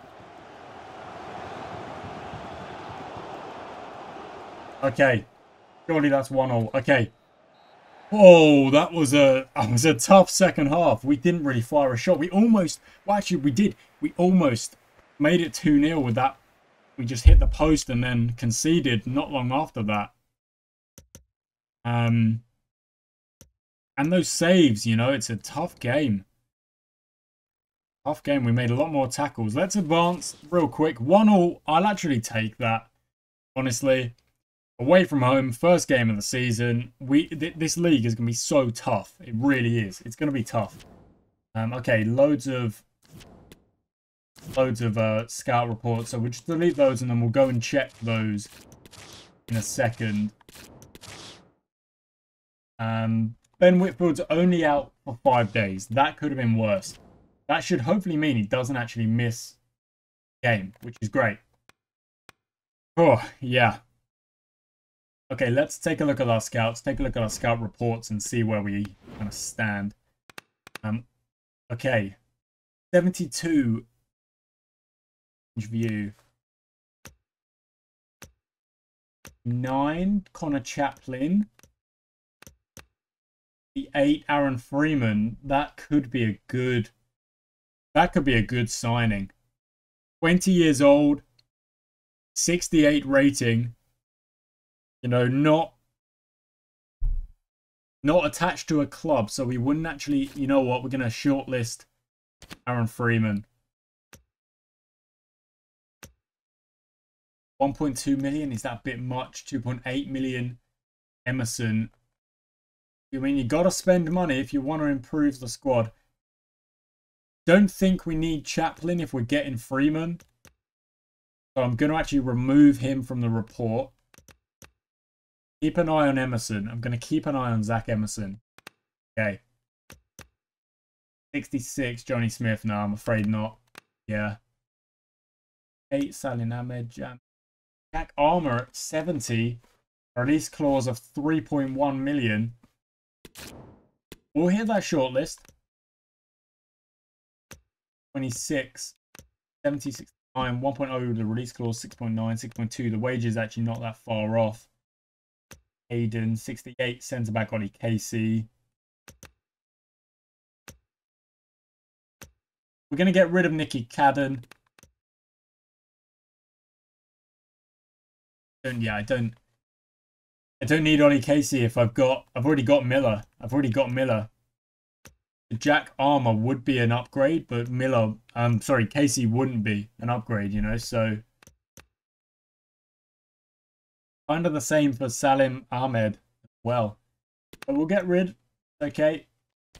A: Okay. Surely that's 1-0. Okay. Oh, that was a tough second half. We didn't really fire a shot. We almost, well, actually, we did. We almost made it 2-0 with that. We just hit the post and then conceded not long after that. And those saves, you know, it's a tough game. Tough game. We made a lot more tackles. Let's advance real quick. 1-0. I'll actually take that, honestly. Away from home, first game of the season. This league is going to be so tough. It really is. It's going to be tough. Okay, loads of scout reports. So we'll just delete those and then we'll go and check those in a second. Ben Whitfield's only out for 5 days. That could have been worse. That should hopefully mean he doesn't actually miss a game, which is great. Oh, yeah. Okay, let's take a look at our scouts. Take a look at our scout reports and see where we kind of stand. Okay. 72 view. 9 Connor Chaplin. The 8 Aaron Freeman. That could be a good signing. 20 years old. 68 rating. You know, not attached to a club, so we wouldn't actually, you know what, we're going to shortlist Aaron Freeman. 1.2 million, is that a bit much? 2.8 million. Emerson. I mean, you got to spend money if you want to improve the squad. Don't think we need Chaplin if we're getting Freeman. So I'm going to actually remove him from the report. Keep an eye on Emerson. I'm going to keep an eye on Zach Emerson. Okay. 66, Johnny Smith. No, I'm afraid not. Yeah. 8, Salim Ahmed. Jack Armour at 70. Release clause of 3.1 million. We'll hit that shortlist. 26. 70, 69. 1.0, the release clause 6.9. 6.2. The wage is actually not that far off. Hayden, 68, centre back Ollie Casey. We're going to get rid of Nicky Cadden. I don't need Ollie Casey if I've already got Miller. Jack Armour would be an upgrade, but Casey wouldn't be an upgrade, you know, so kind of the same for Salim Ahmed as well. But we'll get rid. Okay.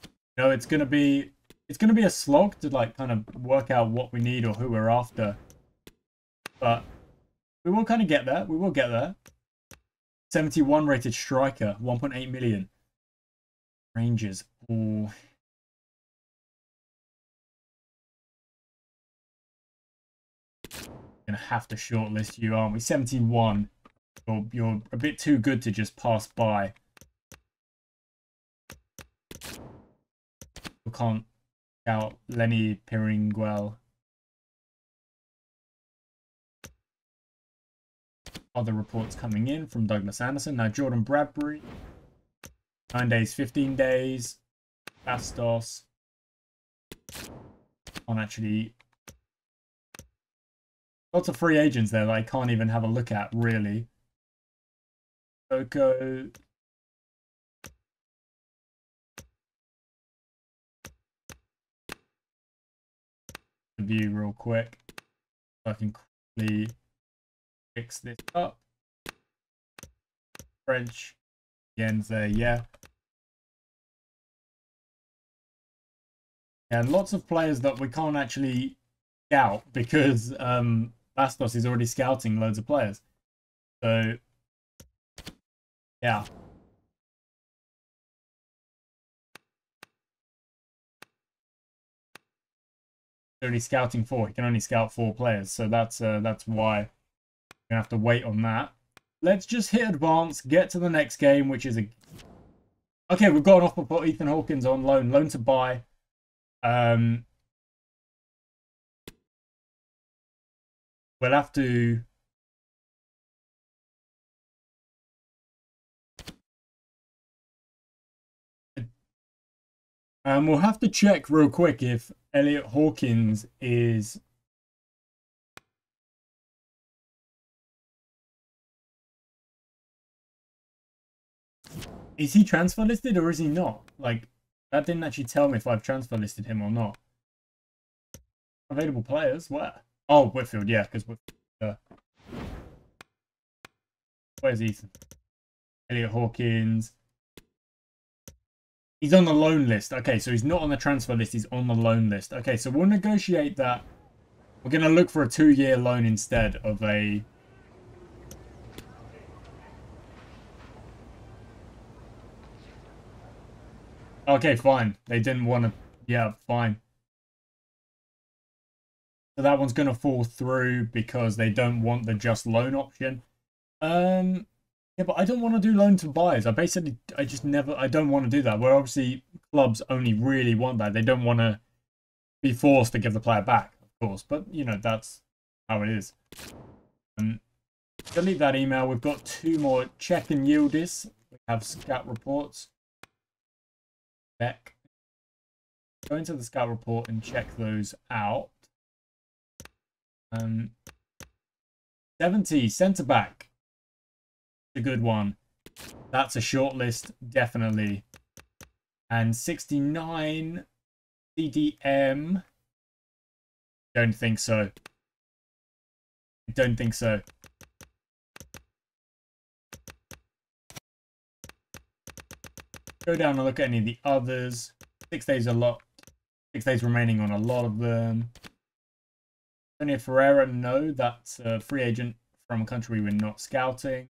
A: You know, it's gonna be a slog to like kind of work out what we need or who we're after. But we will kind of get there. We will get there. 71 rated striker, 1.8 million. Rangers. Ooh. Gonna have to shortlist you, aren't we? 71. You're a bit too good to just pass by. We can't out Lenny Piringuel. Other reports coming in from Douglas Anderson. Now Jordan Bradbury. 9 days, 15 days. Bastos. On actually. Lots of free agents there that I can't even have a look at, really. Coco. View real quick. So I can quickly fix this up. French. Jens there, yeah. And lots of players that we can't actually scout because Bastos is already scouting loads of players. So, yeah. Only scouting 4. He can only scout 4 players, so that's why we're gonna have to wait on that. let's just hit advance, get to the next game, which is a... Okay, we've got an offer for Ethan Hawkins on loan. Loan to buy. We'll have to... we'll have to check real quick if Elliot Hawkins is... Is he transfer listed or is he not? Like, that didn't actually tell me if I've transfer listed him or not. Available players? Where? Oh, Whitfield, yeah, because where's Ethan? Elliot Hawkins. He's on the loan list. Okay, so he's not on the transfer list. He's on the loan list. Okay, so we'll negotiate that. We're going to look for a 2-year loan instead of a... Okay, fine. They didn't want to... Yeah, fine. So that one's going to fall through because they don't want the just loan option. Yeah, but I don't want to do loan to buys. I don't want to do that. Where obviously clubs only really want that. They don't want to be forced to give the player back, of course. But, you know, that's how it is. Delete that email. We've got 2 more. Check and Yildiz. We have scout reports. Check. Go into the scout report and check those out. 70, centre back. A good one. That's a short list, definitely. And 69 CDM. Don't think so. Don't think so. Go down and look at any of the others. 6 days 6 days remaining on a lot of them. Antonio Ferreira, no, that's a free agent from a country we're not scouting.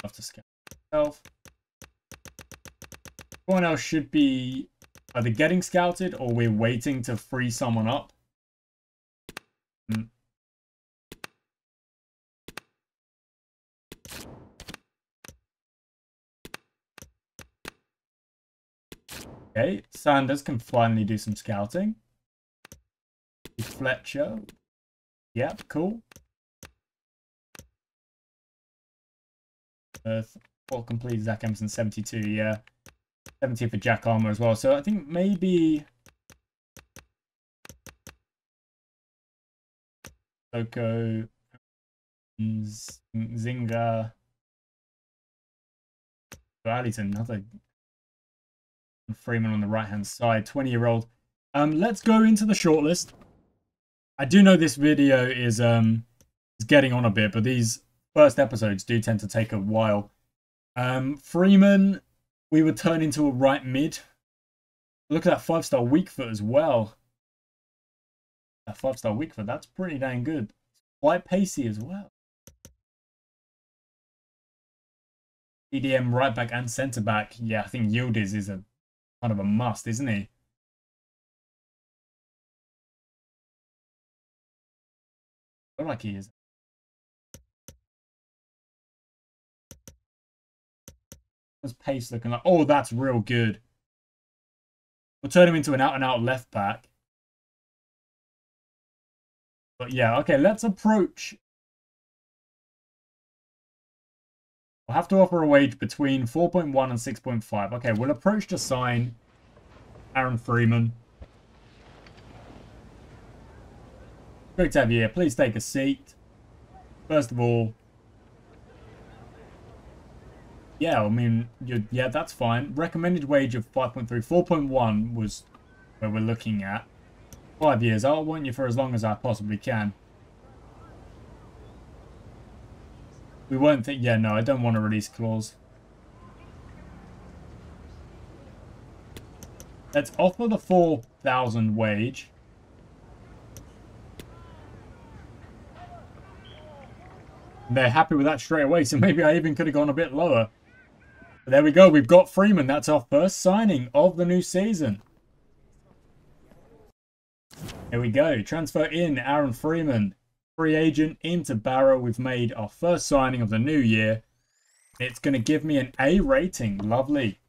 A: Have to scout myself. Everyone else should be either getting scouted or we're waiting to free someone up. Okay, Sanders can finally do some scouting. Fletcher. Yep, cool. All complete. Zach Emerson 72, yeah. 70 for Jack Armour as well. So I think maybe Soko, Zinga, Allington, another Freeman on the right hand side, 20-year-old. Let's go into the shortlist. I do know this video is getting on a bit, but these first episodes do tend to take a while. Freeman, we would turn into a right mid. Look at that 5-star weak foot as well. That 5-star weak foot, that's pretty dang good. Quite pacey as well. EDM right back and centre back. Yeah, I think Yildiz is a kind of a must, isn't he? I feel like he is. What's pace looking like? Oh, that's real good. We'll turn him into an out-and-out left back. But yeah, okay, let's approach. We'll have to offer a wage between 4.1 and 6.5. Okay, we'll approach to sign Aaron Freeman. Great to have you here. Please take a seat. First of all, yeah, I mean, yeah, that's fine. Recommended wage of 5.3. 4.1 was where we're looking at. 5 years. I'll want you for as long as I possibly can. We won't think... Yeah, no, I don't want a release clause. Let's offer the 4,000 wage. They're happy with that straight away, so maybe I even could have gone a bit lower. But there we go. We've got Freeman. That's our first signing of the new season. Here we go. Transfer in Aaron Freeman. Free agent into Barrow. We've made our first signing of the new year. It's going to give me an A rating. Lovely.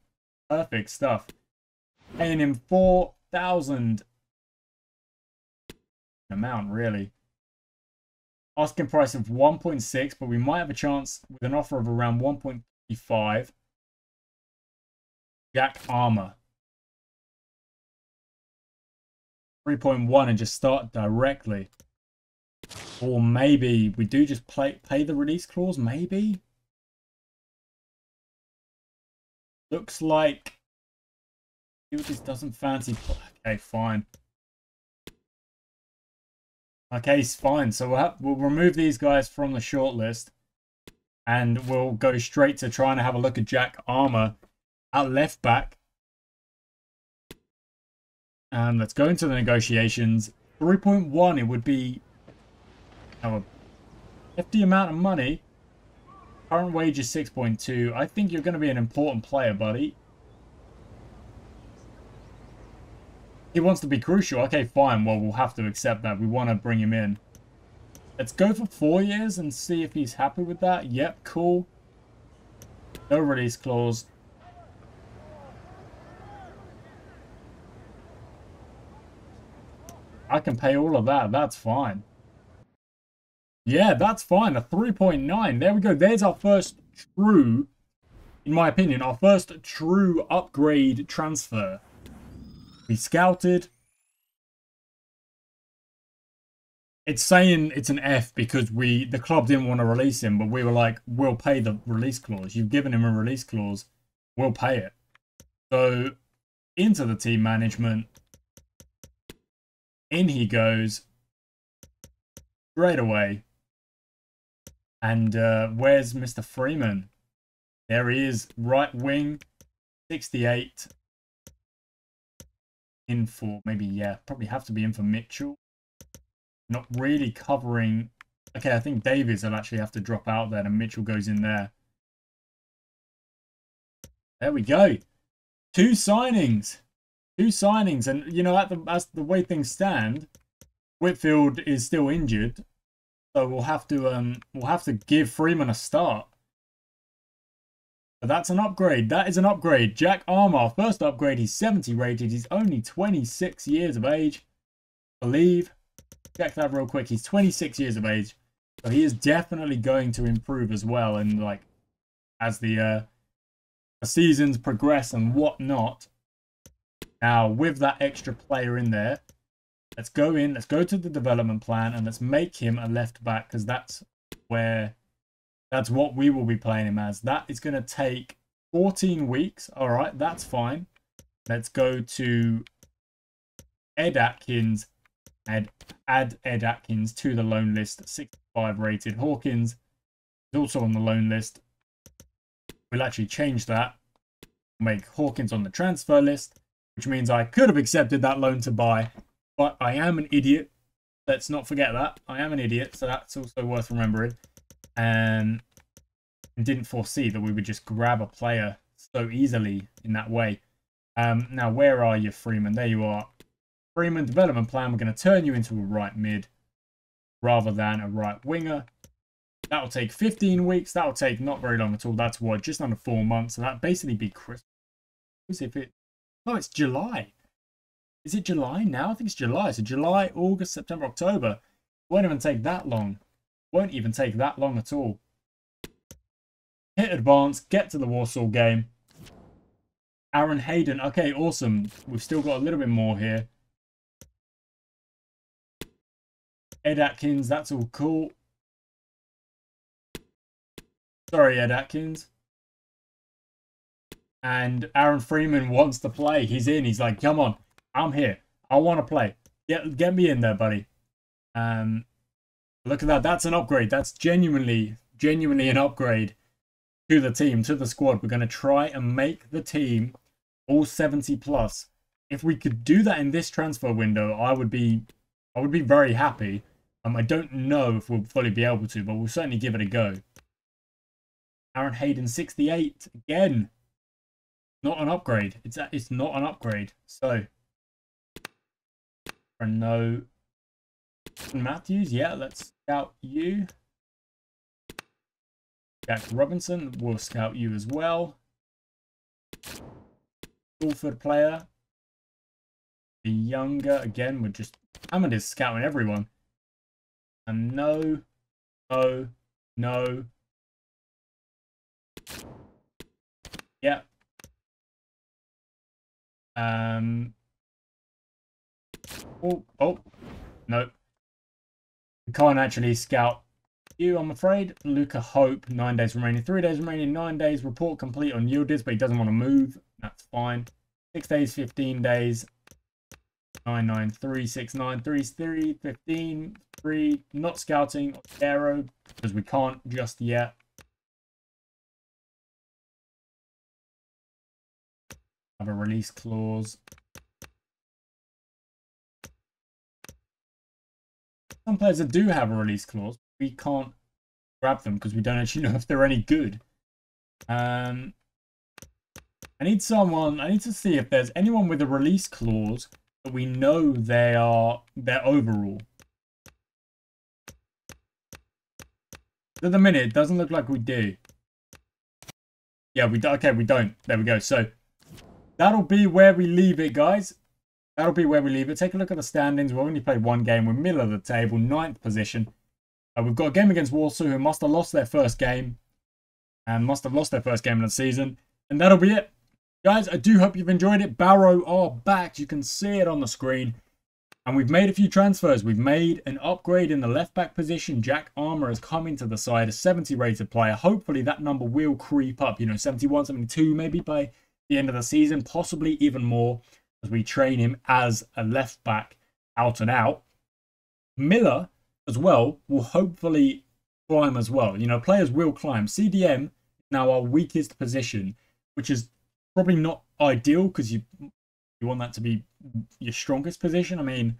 A: Perfect stuff. Paying him 4,000 amount, really. Asking price of 1.6, but we might have a chance with an offer of around 1.35. Jack Armour. 3.1 and just start directly. Or maybe we do just pay the release clause, maybe? Looks like he just doesn't fancy. Okay, fine. Okay, it's fine. So we'll remove these guys from the shortlist, and we'll go straight to trying to have a look at Jack Armour at left back. And let's go into the negotiations. 3.1, it would be a hefty amount of money. Current wage is 6.2. I think you're going to be an important player, buddy. He wants to be crucial. Okay, fine. Well, we'll have to accept that. We want to bring him in. Let's go for 4 years and see if he's happy with that. Yep, cool. No release clause. I can pay all of that. That's fine. Yeah, that's fine. A 3.9. There we go. There's our first true, in my opinion, our first true upgrade transfer. We scouted. It's saying it's an F because the club didn't want to release him, but we were like, we'll pay the release clause. You've given him a release clause. We'll pay it. So, into the team management. In he goes. Straight away. And where's Mr. Freeman? There he is. Right wing. 68. In for, maybe, yeah, probably have to be in for Mitchell. Not really covering. Okay, I think Davies will actually have to drop out there and Mitchell goes in there. There we go. Two signings. And, you know, as the way things stand, Whitfield is still injured. So we'll have to give Freeman a start. But that's an upgrade. That is an upgrade. Jack Armour, first upgrade. He's 70 rated. He's only 26 years of age. I believe. Check that real quick. He's 26 years of age. So he is definitely going to improve as well. And like as the seasons progress and whatnot. Now with that extra player in there, let's go in. Let's go to the development plan and let's make him a left back because that's what we will be playing him as. That is going to take 14 weeks. All right, that's fine. Let's go to Ed Atkins and add Ed Atkins to the loan list. 65 rated. Hawkins is also on the loan list. We'll actually change that. Make Hawkins on the transfer list, which means I could have accepted that loan to buy, but I am an idiot. Let's not forget that. I am an idiot, so that's also worth remembering. And didn't foresee that we would just grab a player so easily in that way. Now, where are you, Freeman? There you are. Freeman, development plan. We're going to turn you into a right mid rather than a right winger. That'll take 15 weeks. That'll take not very long at all. That's what, just under 4 months. So that'd basically be Christmas. Oh, it's July. Is it July now? I think it's July. So July, August, September, October. Won't even take that long. Won't even take that long at all. Hit advance. Get to the Warsaw game. Aaron Hayden. Okay, awesome. We've still got a little bit more here. Ed Atkins. That's all cool. Sorry, Ed Atkins. And Aaron Freeman wants to play. He's in. He's like, come on. I'm here. I want to play. Get me in there, buddy. Look at that. That's an upgrade. That's genuinely an upgrade to the team, to the squad. We're going to try and make the team all 70 plus. If we could do that in this transfer window, I would be very happy. I don't know if we'll fully be able to, but we'll certainly give it a go. Aaron Hayden, 68. Again, not an upgrade. It's not an upgrade. So, for no Matthews, yeah, let's scout you. Jack Robinson, we'll scout you as well. Fulford player. The younger, again, we're just... Hammond is scouting everyone. And no. Yeah. Oh, no. We can't actually scout you, I'm afraid. Luca Hope, 9 days remaining, 3 days remaining, 9 days. Report complete on Yildiz, but he doesn't want to move. That's fine. 6 days, 15 days. 9, 9, 3, 6, 9, 3, 3, 15, 3. Not scouting Barrow because we can't just yet. Have a release clause. Some players that do have a release clause, we can't grab them because we don't actually know if they're any good. I need to see if there's anyone with a release clause that we know they're overall. At the minute, it doesn't look like we do. Yeah, we do. Okay, we don't. There we go. So that'll be where we leave it, guys. That'll be where we leave it. Take a look at the standings. We've only played one game. We're middle of the table, 9th position. We've got a game against Warsaw, who must have lost their first game. And must have lost their first game of the season. And that'll be it. Guys, I do hope you've enjoyed it. Barrow are back. You can see it on the screen. And we've made a few transfers. We've made an upgrade in the left-back position. Jack Armour has come into the side, a 70 rated player. Hopefully that number will creep up. You know, 71, 72 maybe by the end of the season. Possibly even more as we train him as a left-back out and out. Miller as well will hopefully climb as well. You know, players will climb. CDM is now our weakest position, which is probably not ideal because you want that to be your strongest position. I mean,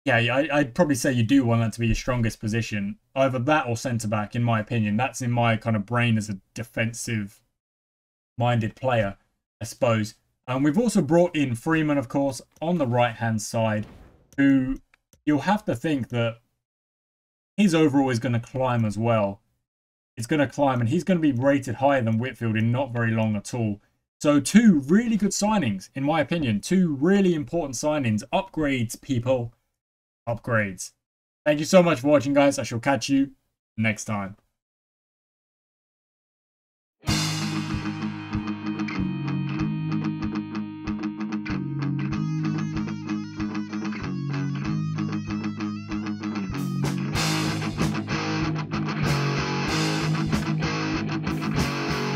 A: yeah, I'd probably say you do want that to be your strongest position. Either that or centre-back, in my opinion. That's in my kind of brain as a defensive-minded player, I suppose. And we've also brought in Freeman, of course, on the right-hand side, who you'll have to think that his overall is going to climb as well. It's going to climb, and he's going to be rated higher than Whitfield in not very long at all. So 2 really good signings, in my opinion. 2 really important signings. Upgrades, people. Upgrades. Thank you so much for watching, guys. I shall catch you next time.